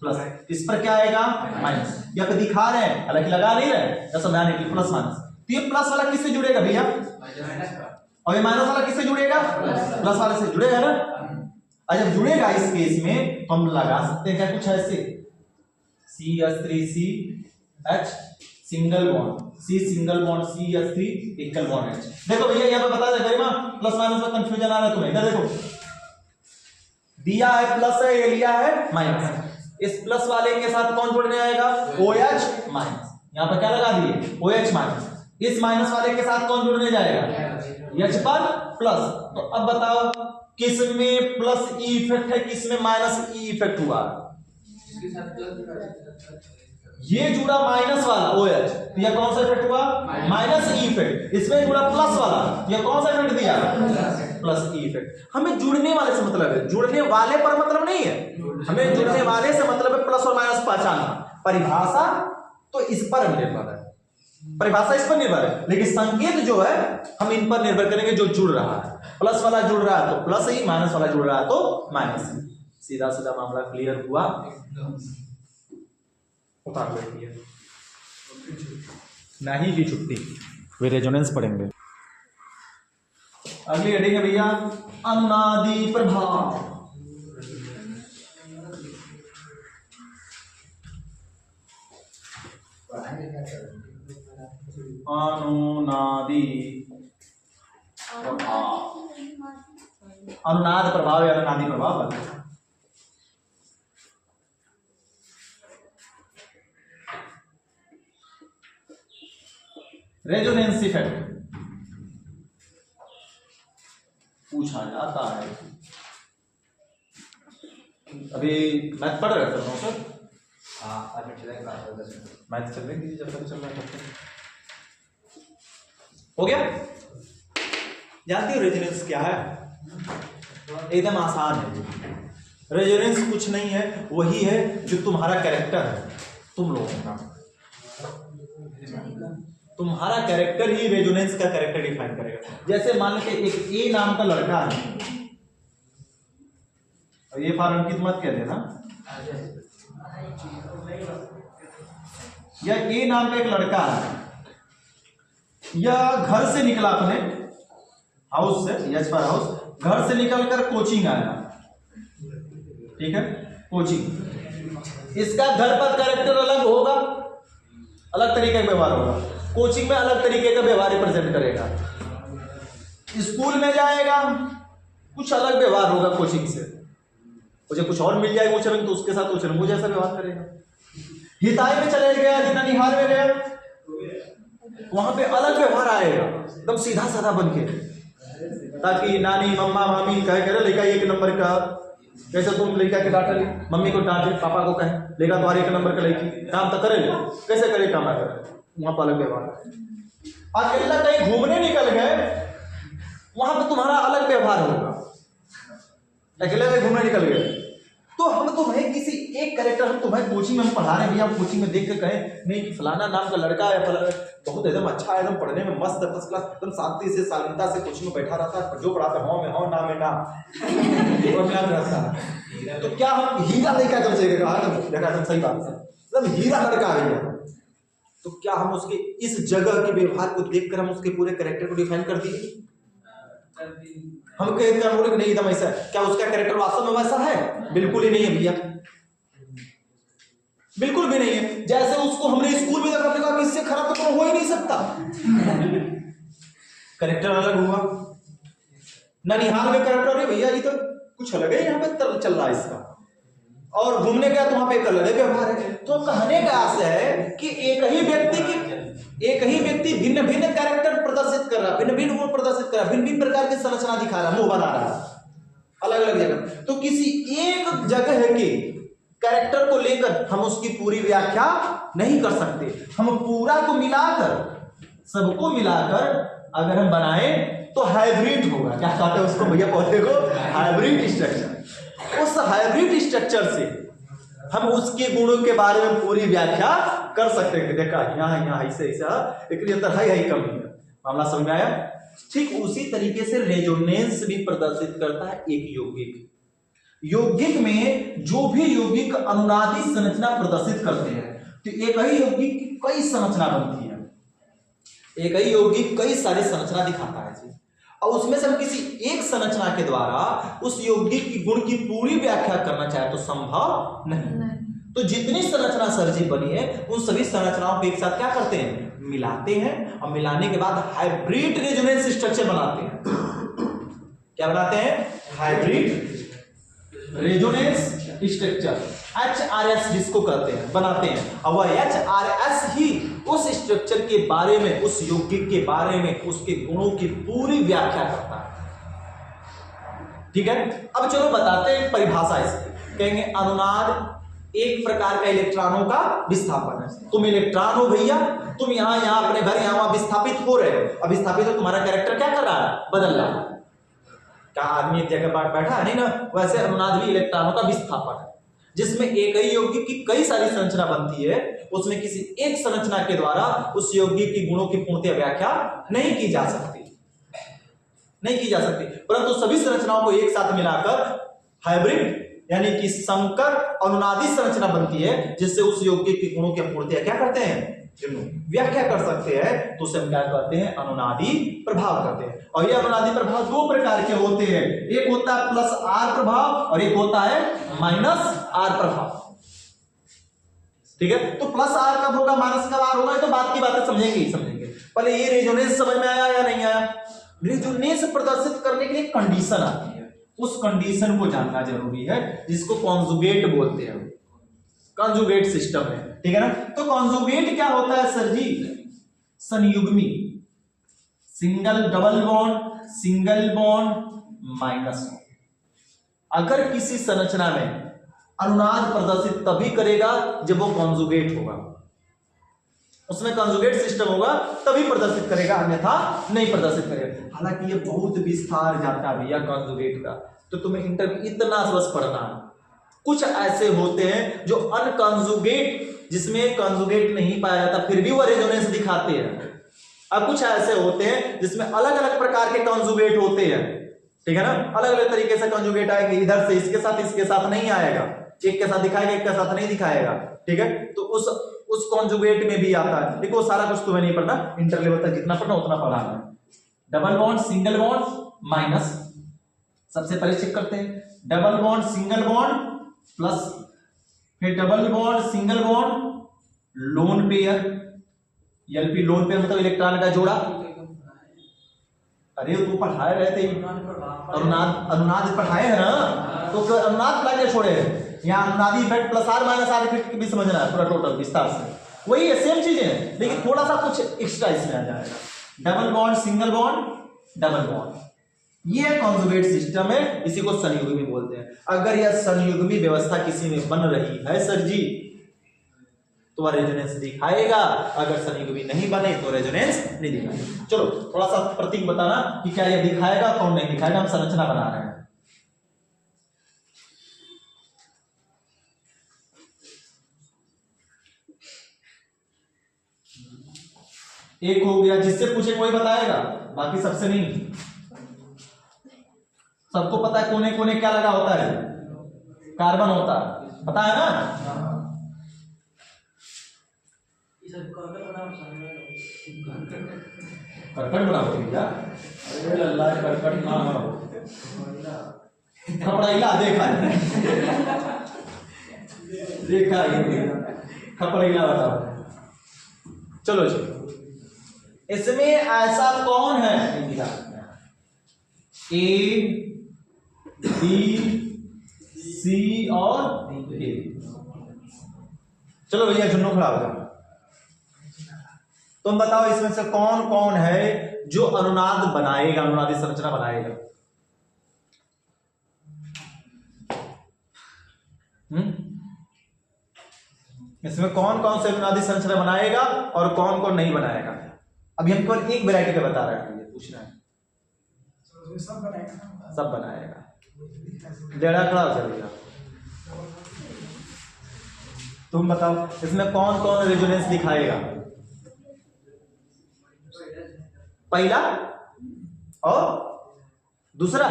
प्लस, इस पर क्या आएगा माइनस, या तो दिखा रहे हैं हालांकि लगा नहीं रहे, या समझाने के लिए प्लस माइनस। तो ये प्लस वाला किससे जुड़ेगा भैया, और ये माइनस वाला किससे जुड़ेगा, प्लस वाले से जुड़ेगा ना। और जब जुड़ेगा इस केस में तो हम लगा सकते हैं क्या कुछ ऐसे, CH3CH single bond, C single bond CH3 एकल बॉन्ड H। देखो भैया यहाँ पे बता दे गरिमा, प्लस माइनस में कंफ्यूजन आ रहा है तुम्हें, इधर देखो दिया है प्लस है, ये लिया है माइनस, इस प्लस वाले के साथ कौन जुड़ने आएगा, OH माइनस, यहाँ पर क्या लगा दिए OH माइनस, इस माइनस वाले के साथ कौन जुड़ने जाएगा H पर प्लस। तो अब बताओ किसमें प्लस E इफेक्ट है, किसमें माइनस E इफेक्ट हुआ, ये जुड़ा माइनस वाला OH, तो यह कौन सा इफेक्ट हुआ, माइनस E इफेक्ट। इसमें जुड़ा प्लस वाला, यह कौन सा इफेक्ट दिया, प्लस E इफेक्ट। हमें जुड़ने वाले से मतलब है, जुड़ने वाले पर मतलब नहीं है, हमें जुड़ने वाले से मतलब है प्लस और माइनस पहचानना। परिभाषा तो इस पर निर्भर है, परिभाषा इस पर निर्भर है, लेकिन संकेत जो है हम इन पर निर्भर करेंगे, जो जुड़ रहा है, प्लस वाला जुड़ रहा है तो प्लस ही, माइनस वाला जुड़ रहा है तो माइनस ही। सीधा सीधा मामला क्लियर हुआ, उतार लेती है। नहीं की छुट्टी, वे रेजोनेंस पढ़ेंगे। अगली हेडिंग है भैया अनुनादी प्रभाव। अनुनादी प्रभाव, अनुनाद प्रभाव या अनुनादी प्रभाव। रेजोनेंस इफेक्ट पूछा जाता है। अभी मैथ पढ़ रहे थे सर? मैथ चल रही जब तक चल रहा है। हो गया? जानती हो रेजोनेंस क्या है? एकदम आसान है। रेजोनेंस कुछ नहीं है, वही है जो तुम्हारा कैरेक्टर है, तुम लोगों का। तुम्हारा कैरेक्टर ही रेजोनेंस का कैरेक्टर डिफाइन करेगा। जैसे मान लो एक ए नाम का लड़का है, और ये फार अंकित मत कह देना, या ए नाम का एक लड़का है, या घर से निकला अपने हाउस से, यस फॉर हाउस, घर से निकलकर कोचिंग आया, ठीक है, कोचिंग। इसका घर पर कैरेक्टर अलग होगा, अलग तरीके का व्यवहार होगा। कोचिंग में अलग तरीके का व्यवहार रिप्रेजेंट करेगा। स्कूल में जाएगा, कुछ अलग व्यवहार होगा कोचिंग से। मुझे कुछ और मिल जाएगा उच्चरंग, तो उसके साथ उच्चरंग जैसा व्यवहार करेगा। हिताई में चले गया, ननिहाल में गया, वहां पे अलग व्यवहार आएगा, एकदम सीधा साधा बन के, ताकि नानी मम्मा मामी कहे करे लड़का एक नंबर का, कैसे तुम लड़का के डांटे, मम्मी को डांटे, पापा को कहे लड़का तुम्हारे एक नंबर का लड़की, काम तो करे, कैसे करे काम ना करे, वहां पर अलग व्यवहार। अकेला कहीं घूमने निकल गए, वहां पे तुम्हारा अलग व्यवहार होगा। अकेले कहीं घूमने निकल गए तो हम तुम्हें किसी एक कैरेक्टर, हम तुम्हें कोचिंग में हम पढ़ा रहे हैं भैया, हम कोचिंग में देख के कहें नहीं कि फलाना नाम का लड़का है, बहुत एकदम अच्छा है, एकदम पढ़ने में मस्त है, फर्स्ट क्लास, एकदम शांति से शालीनता से कोचिंग में बैठा रहता है, जो पढ़ाता है हाँ में हाँ, ना में ना, तो क्या हम हीरा लड़का एकदम सही एकदम सही बात है, एकदम हीरा लड़का है, तो क्या हम उसके इस जगह के व्यवहार को देखकर हम उसके पूरे कैरेक्टर को डिफाइन कर दिए? हम बोले नहीं एकदम ऐसा है। क्या उसका कैरेक्टर वास्तव में वैसा है? बिल्कुल ही नहीं है भैया, बिल्कुल भी नहीं है। जैसे उसको हमने स्कूल में देखा कि इससे खराब तो हो ही नहीं सकता, कैरेक्टर अलग हुआ। ननिहाल में कैरेक्टर है भैया, ये तो कुछ अलग है, यहाँ पे चल रहा है इसका, और घूमने गया तो वहां पे एक अलग व्यवहार है। तो कहने का आशय है कि एक ही व्यक्ति भिन्न भिन्न कैरेक्टर प्रदर्शित कर रहा है, भिन्न भिन्न गुण प्रदर्शित कर रहा है, भिन्न भिन्न प्रकार की संरचना दिखा रहा है, मुंह बना रहा है अलग अलग जगह। तो किसी एक जगह के कैरेक्टर को लेकर हम उसकी पूरी व्याख्या नहीं कर सकते। हम पूरा को मिलाकर, सबको मिलाकर अगर हम बनाए तो हाइब्रिड होगा। क्या कहते हैं उसको भैया, पौधे को हाइब्रिड स्ट्रक्चर। उस हाइब्रिड स्ट्रक्चर से हम उसके गुणों के बारे में पूरी व्याख्या कर सकते हैं। देखा यहाँ ऐसे ऐसा, लेकिन अंदर है कमी है। मामला समझ में आया? ठीक उसी तरीके से रेजोनेंस भी प्रदर्शित करता है एक यौगिक। यौगिक में जो भी यौगिक अनुनादी संरचना प्रदर्शित करते हैं, तो एक ही यौगिक की कई संरचना बनती है, एक ही यौगिक कई सारी संरचना दिखाता है जी। और उसमें से हम किसी एक संरचना के द्वारा उस यौगिक की गुण की पूरी व्याख्या करना चाहे तो संभव नहीं। तो जितनी संरचना सर्जी बनी है, उन सभी संरचनाओं को एक साथ क्या करते हैं? मिलाते हैं, और मिलाने के बाद हाइब्रिड रेजोनेंस स्ट्रक्चर बनाते हैं। क्या बनाते हैं? हाइब्रिड रेजोनेंस स्ट्रक्चर, HRS जिसको कहते हैं, बनाते हैं। और वह HRS ही उस स्ट्रक्चर के बारे में, उस यौगिक के बारे में, उसके गुणों की पूरी व्याख्या करता है। ठीक है, अब चलो बताते हैं परिभाषा इसकी। कहेंगे अनुनाद एक प्रकार का इलेक्ट्रॉनों का विस्थापन है। तुम इलेक्ट्रॉन हो भैया, तुम यहाँ अपने घर यहाँ विस्थापित हो रहे हो। अब विस्थापित हो, तुम्हारा कैरेक्टर क्या कर रहा है? बदल रहा है। क्या आदमी एक जगह बैठा है? नहीं ना। वैसे अनुनाद भी इलेक्ट्रॉनों का विस्थापन है, जिसमें एक ही यौगिक की कई सारी संरचना बनती है। उसमें किसी एक संरचना के द्वारा उस यौगिक की गुणों की पूर्णतः व्याख्या नहीं की जा सकती, परंतु सभी संरचनाओं को एक साथ मिलाकर हाइब्रिड यानी कि संकर अनुनादी संरचना बनती है, जिससे उस यौगिक की गुणों की पूर्णतः क्या करते हैं? व्याख्या कर सकते हैं तो उसे हम क्या कहते हैं, अनुनादी प्रभाव कहते हैं। और ये अनुनादी प्रभाव दो प्रकार के होते हैं, एक होता है प्लस आर प्रभाव और एक होता है माइनस आर प्रभाव। ठीक है, तो प्लस आर कब होगा, माइनस कब आर होगा, तो बात की बातें समझेंगे। पहले ये रेजोनेंस समझ में आया या नहीं आया? रेजोनेंस प्रदर्शित करने के लिए कंडीशन आती है, उस कंडीशन को जानना जरूरी है जिसको कॉन्जुगेट बोलते हैं, कॉन्जुगेट सिस्टम है। ठीक है ना, तो कॉन्जुगेट क्या होता है सर जी? संयुग्मी, सिंगल डबल बॉन्ड माइनस। अगर किसी संरचना में अनुनाद प्रदर्शित तभी करेगा जब वो कॉन्जुगेट होगा, उसमें कॉन्जुगेट सिस्टम होगा तभी प्रदर्शित करेगा, अन्यथा नहीं प्रदर्शित करेगा। हालांकि ये बहुत विस्तार जाता है भैया कॉन्जुगेट का, तो तुम्हें इंटरव्यू इतना बस पढ़ना है। कुछ ऐसे होते हैं जो अनकॉन्जुगेट, जिसमें कॉन्जुगेट नहीं पाया जाता फिर भी वो रेजोनेंस दिखाते हैं, और कुछ ऐसे होते हैं जिसमें अलग अलग प्रकार के कॉन्जुगेट होते हैं। ठीक है ना, अलग अलग तरीके से कॉन्जुगेट आएगा, इधर से इसके साथ नहीं आएगा, एक के साथ दिखाएगा एक के साथ नहीं दिखाएगा। ठीक है, तो उस कॉन्जुगेट में भी आता है। देखो सारा कुछ तुम्हें नहीं पढ़ना, इंटर लेवल तक जितना पढ़ना उतना पढ़ाना है। Double bond single bond minus, सबसे पहले चेक करते हैं, double bond single bond plus, फिर double bond single bond lone pair, LP lone pair मतलब इलेक्ट्रॉन का जोड़ा। अरे तू पढ़ाए रहे थे अनुनाद पढ़ाए है ना, तो अनुनाद पढ़ा के छोड़े यहाँ अनुनादी effect plus R minus R effect भी समझना है पूरा टोटल विस्तार से। वही है, सेम चीजें हैं, लेकिन थोड़ा सा कुछ एक्स्ट्रा इसमें आ जाएगा। Double bond single bond double bond, ये कॉन्जुगेट सिस्टम है, इसी को संयुग्मी बोलते हैं। अगर यह संयुग्मी व्यवस्था किसी में बन रही है सर जी तो वह रेजोनेंस दिखाएगा, अगर संयुग्मी नहीं बने तो रेजोनेंस नहीं दिखाएगा। चलो थोड़ा सा प्रतीक बताना कि क्या यह दिखाएगा कौन नहीं दिखाएगा, हम संरचना बना रहे हैं। एक हो गया, जिससे पूछे कोई बताएगा, बाकी सबसे नहीं। सबको पता है कोने कोने क्या लगा होता है, कार्बन होता है, पता है ना? करकट बनाओ भैया, अरे अल्लाह करकट ना बनाओ, कपड़ा इला देखा है देखा ये कपड़ा इला बताओ। चलो जी, इसमें ऐसा कौन है, ए बी सी और ए। चलो भैया जुन्नू खड़ा हो जाओ, तुम बताओ इसमें से कौन कौन है जो अनुनाद बनाएगा, अनुनादी संरचना बनाएगा। इसमें कौन कौन से अनुनादी संरचना बनाएगा और कौन कौन नहीं बनाएगा। अभी हम केवल एक वैरायटी का बता रहे हैं, पूछना है। सब बनाएगा, डेढ़ा खड़ा हो जाएगा। तुम बताओ इसमें कौन कौन रेजोनेंस दिखाएगा। पहला और दूसरा,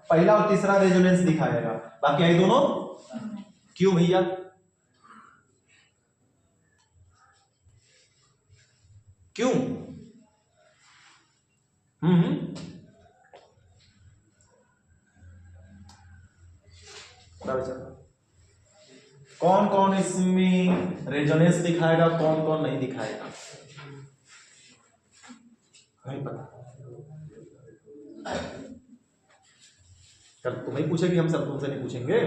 पहला और तीसरा रेजोनेंस दिखाएगा, बाकी ये दोनों क्यों भैया? क्यों? कौन कौन इसमें रेजोनेंस दिखाएगा, कौन कौन नहीं दिखाएगा, नहीं पता। कल तुम्हें पूछेगी, हम सब तुमसे नहीं पूछेंगे।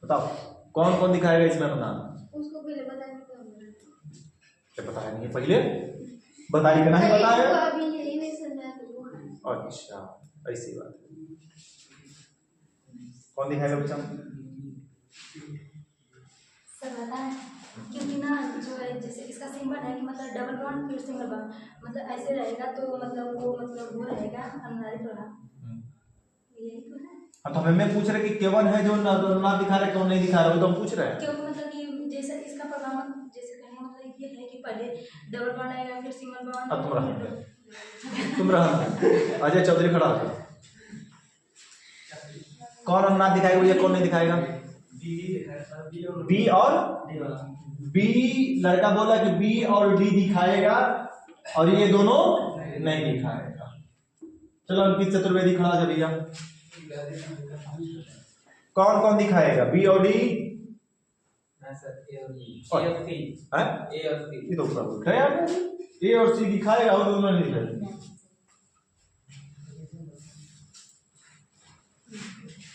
बताओ कौन कौन दिखाएगा इसमें अनुनाद? उसको पहले बताया क्या बताया नहीं है, पहले बताइए नहीं बताया। अभी यही नहीं समझा। अच्छा ऐसी बात है। कौन दिखाएगा बच्चा? सर बताएं, क्योंकि ना जो है जैसे इसका सिंबल है कि मतलब डबल बॉन्ड फिर सिंगल बॉन्ड, मतलब ऐसे रहेगा तो मतलब वो रहेगा अनुनादी प्रभाव, यही तो है। हाँ तो हमें पूछ रहे कि केवन है जो ना दिखा रहे, कौन नहीं दिखा रहा, वो तो हम पूछ रहे हैं। क्योंकि मतलब कि जैसे इसका प्रभाव जैसे कहने का मतलब ये है कि पहले डबल बॉन्ड आएगा फिर सिंगल बॉन्ड। तुम रहा अजय चौधरी खड़ा होकर कौन अनुनाद दिखाएगा, ये कौन नहीं दिखाएगा? बी और बी, लड़का बोला कि बी और डी दिखाएगा और ये दोनों नहीं दिखाएगा। चलो अंकित चतुर्वेदी खड़ा जा भैया, कौन कौन दिखाएगा बी और डी? ये तो पूरा यार, ए और सी दिखाएगा और दोनों नहीं दिखाएगा।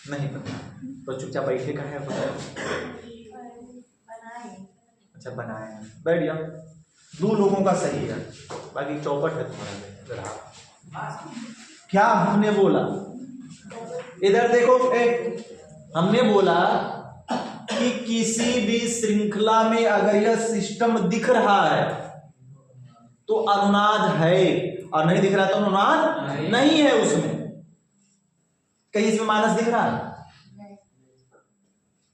नहीं पता तो चुपचाप बैठे का है, अच्छा बनाए, बैठ जाओ। दो लोगों का सही है, बाकी चौपट है तुम्हारा। क्या हमने बोला, इधर देखो, हमने बोला कि किसी भी श्रृंखला में अगर यह सिस्टम दिख रहा है तो अनुनाद है, और नहीं दिख रहा तो अनुनाद नहीं है उसमें। कहीं इसमें माइनस दिख रहा है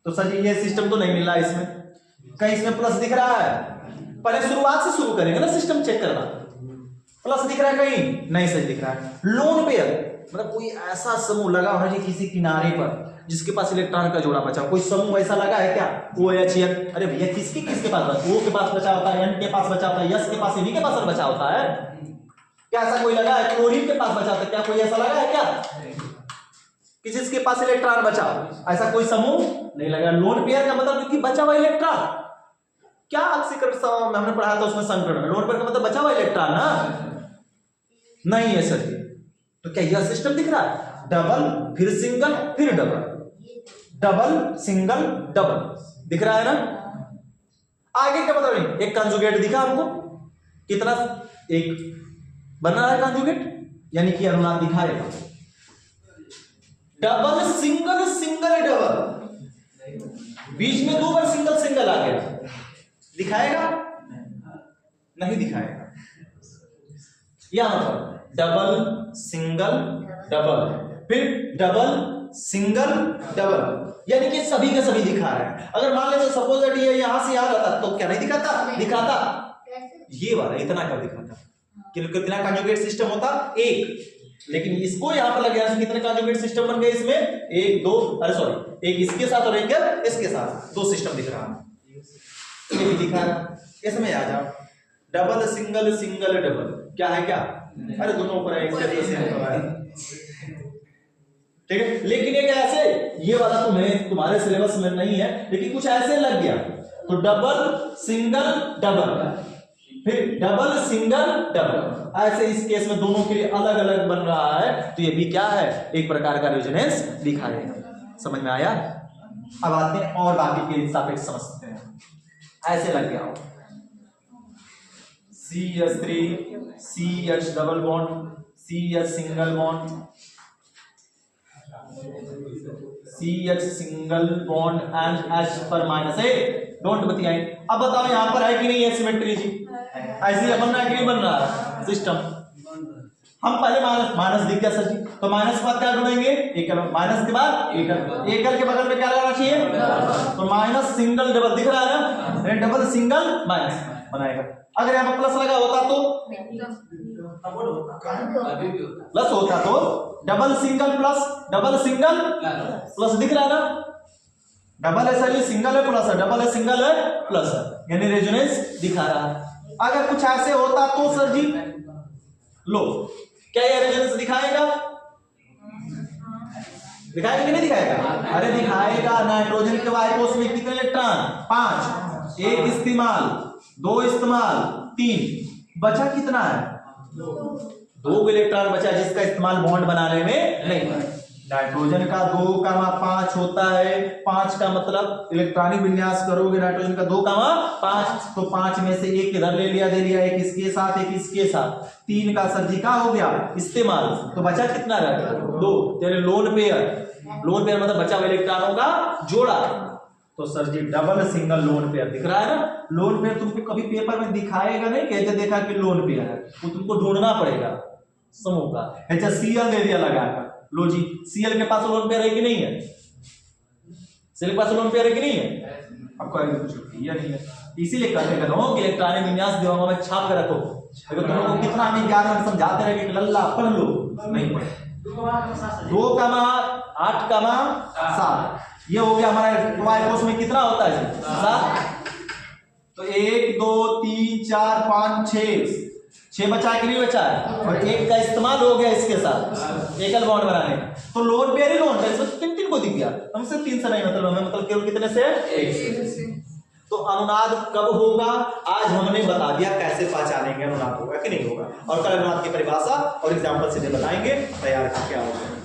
तो सर ये सिस्टम तो नहीं मिल रहा इसमें। कहीं इसमें प्लस दिख रहा है, पहले शुरुआत से शुरू करेंगे ना सिस्टम चेक करना। प्लस दिख रहा है कहीं नहीं, सही दिख रहा है। लोन पेयर मतलब कोई ऐसा समूह लगा होना चाहिए किसी किनारे पर जिसके पास इलेक्ट्रॉन का जोड़ा बचा। कोई समूह ऐसा लगा है क्या? OH, अरे भैया किसके किसके पास बचा? O के पास बचा होता है, N के पास बचा होता है, S के पास, इन्हीं के पास बचा होता है। क्या ऐसा कोई लगा है? क्लोरीन के पास बचा होता है क्या? कोई ऐसा लगा है क्या किसी के पास इलेक्ट्रॉन बचा? ऐसा कोई समूह नहीं लगा। लोन पेयर का मतलब कि बचा हुआ इलेक्ट्रॉन। क्या ऑक्सीकरण हमने पढ़ा था उसमें संक्रमण। लोन पेयर का मतलब बचा हुआ इलेक्ट्रॉन ना, नहीं है सर। तो क्या यह सिस्टम दिख रहा है? डबल फिर सिंगल फिर डबल, डबल सिंगल डबल दिख रहा है ना। आगे क्या मतलब नहीं, एक कंजुगेट दिखा हमको, कितना एक बन रहा है कंजुगेट, यानी कि अनुनाद दिखाएगा। डबल सिंगल सिंगल डबल, बीच में दो बार सिंगल सिंगल आ गया, दिखाएगा? नहीं दिखाएगा। यहां पर डबल सिंगल डबल फिर डबल सिंगल डबल, यानी कि सभी के सभी दिखा रहा है। अगर मान लेते सपोज दैट ये यहां से यहां रहता तो क्या नहीं दिखाता? दिखाता। ये वाला इतना कर दिखाता। कितना कंजुगेट सिस्टम होता? एक। लेकिन इसको यहां पर लग गया, कितने कंजुगेट सिस्टम बन गए इसमें? एक, दो, अरे सॉरी, एक इसके साथ और एक इसके साथ, दो सिस्टम दिख रहा है। ये भी दिखा रहा। इसमें आ जाओ, डबल सिंगल सिंगल डबल, क्या है क्या? अरे दोनों ऊपर एक से ठीक है। लेकिन एक ऐसे, ये वाला तो मैं तुम्हारे सिलेबस में नहीं है, लेकिन कुछ ऐसे लग गया तो डबल सिंगल डबल फिर डबल सिंगल डबल, ऐसे इस केस में दोनों के लिए अलग अलग बन रहा है। तो ये भी क्या है? एक प्रकार का रेजोनेंस दिखाएगा। समझ में आया? अब आते हैं और बाकी के सापेक्ष समझते हैं। ऐसे लग गया हो CH3 CH double bond, CH single bond, CH single bond and H पर माइनस है। डोंट बतियाए। अब बताओ यहां पर है कि नहीं है सिमेट्री जी? ऐसे ही बन रहा है कि नहीं बन रहा है सिस्टम? हम पहले माइनस दिख गया सर जी, तो माइनस के बाद क्या ढूंढेंगे? एकल। माइनस के बाद एकल, एकल के बगल में क्या लगाना चाहिए? तो माइनस सिंगल डबल दिख रहा है ना, डबल सिंगल माइनस बनाएगा। अगर यहाँ पर प्लस लगा होता तो प्लस होता तो double single plus, double single plus दिख रहा है ना। डबल है सर, ये सिंगल है प्लस है, डबल है सिंगल है प्लस है, यानी रेजोनेंस दिखा रहा है। अगर कुछ ऐसे होता तो सर जी लो, क्या ये रेजोनेंस दिखाएगा? दिखाएगा कि नहीं दिखाएगा? अरे दिखाएगा। नाइट्रोजन के वाई कोष में कितने इलेक्ट्रॉन? 5, एक इस्तेमाल, दो इस्तेमाल, 3, बचा कितना है? 2 इलेक्ट्रॉन बचा जिसका इस्तेमाल बॉन्ड बनाने में नहीं है। नाइट्रोजन का 2,5 होता है। 5 का मतलब इलेक्ट्रॉनिक विन्यास करोगे नाइट्रोजन का 2,5, तो 5 में से एक इधर ले लिया, दे लिया, एक इसके साथ एक इसके साथ, 3 का सर जी का हो गया इस्तेमाल, तो बचा कितना रह गया? 2। तेरे लोन पेयर, लोन पेयर मतलब बचा हुआ इलेक्ट्रॉनों का जोड़ा। तो सर जी डबल सिंगल लोन पेयर दिख रहा है ना। लोन पेयर तुमको कभी पेपर में दिखाएगा नहीं, कहते देखा कि लोन पेयर है, वो तुमको ढूंढना पड़ेगा समूह का। अच्छा Cl दे दिया लगाकर, लो जी Cl के पास लोन पेयर है कि नहीं है? Cl के पास लोन पेयर है कि नहीं है? अब कहेंगे कुछ ये नहीं है, इसीलिए कहते कहता हूं कि इलेक्ट्रॉनिक विन्यास दिमाग में छाप कर रखो। अगर तुम लोगों को कितना हमें ज्ञान में समझाते रहे कि लल्ला पढ़ लो, नहीं पढ़े। 2,8,7 ये हो गया हमारा वाई कोष में कितना होता है? 7। तो 1 2 3 4 5 6 बचा है कि नहीं बचा है, और एक का इस्तेमाल हो गया इसके साथ एकल बॉन्ड बनाने। तो लोन पेयर लोन था, इसमें 3 को दिख गया, हमसे 3 से नहीं मतलब हमें मतलब केवल कितने से 1 से। तो अनुनाद कब होगा आज हमने बता दिया, कैसे पहचानेंगे अनुनाद होगा कि नहीं होगा, और कल अनुनाद की परिभाषा और एग्जाम्पल सीधे बताएंगे, तैयार करके आओगे।